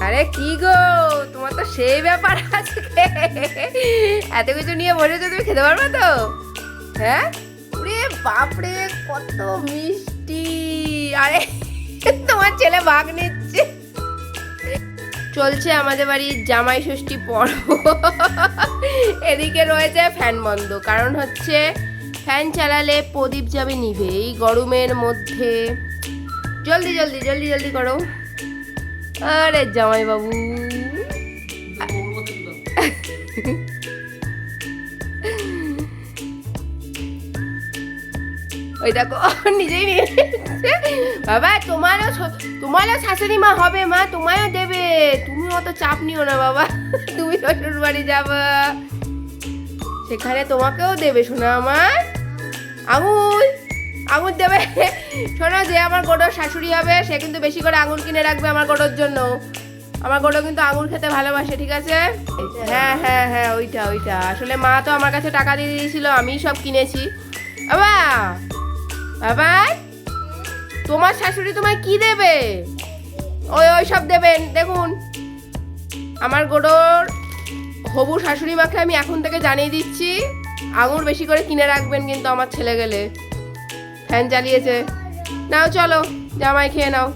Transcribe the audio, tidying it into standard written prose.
আরে কি গো, তোমার তো সেই ব্যাপার আছে, এত কিছু নিয়ে বসেছো, তুমি খেতে পারবে তো? হ্যাঁ, ওরে বাপরে কত মিষ্টি। আরে তোমার ছেলে ভাগ নিচ্ছে। চলছে আমাদের বাড়ির জামাই ষষ্ঠী পর্ব। এদিকে রয়েছে ফ্যান বন্ধ, কারণ হচ্ছে ফ্যান চালালে প্রদীপ যাবে নিভে এই গরমের মধ্যে। জলদি জলদি জলদি জলদি করো। আরে জামাই বাবু, ওই দেখো নিজেই নিয়ে বাবা, তোমারও শাশুড়ি মা হবে, মা তোমায়ও দেবে, তুমি অত চাপ নিও না বাবা। তুমি শ্বশুর বাড়ি যাবা, সেখানে তোমাকেও দেবে শোনা আমার। আঙুর আঙুর দেবে। শোনো, যে আমার গোডোর শাশুড়ি হবে সে কিন্তু বেশি করে আঙুর কিনে রাখবে আমার গোডোর জন্য। আমার গোডো কিন্তু আঙুর খেতে ভালোবাসে, ঠিক আছে? হ্যাঁ হ্যাঁ হ্যাঁ, ওইটা ওইটা। আসলে মা তো আমার কাছে টাকা দিয়ে দিয়েছিল, আমিই সব কিনেছি। বাবা বাবা, তোমার শাশুড়ি তোমায় কি দেবে? ওই সব দেবেন। দেখুন, আমার গোডোর হবু শাশুড়ি মাকে আমি এখন থেকে জানিয়ে দিচ্ছি, আঙুর বেশি করে কিনে রাখবেন কিন্তু আমার ছেলে গেলে। ফ্যান চালিয়েছে। নাও চলো, জামাই খেয়ে নাও।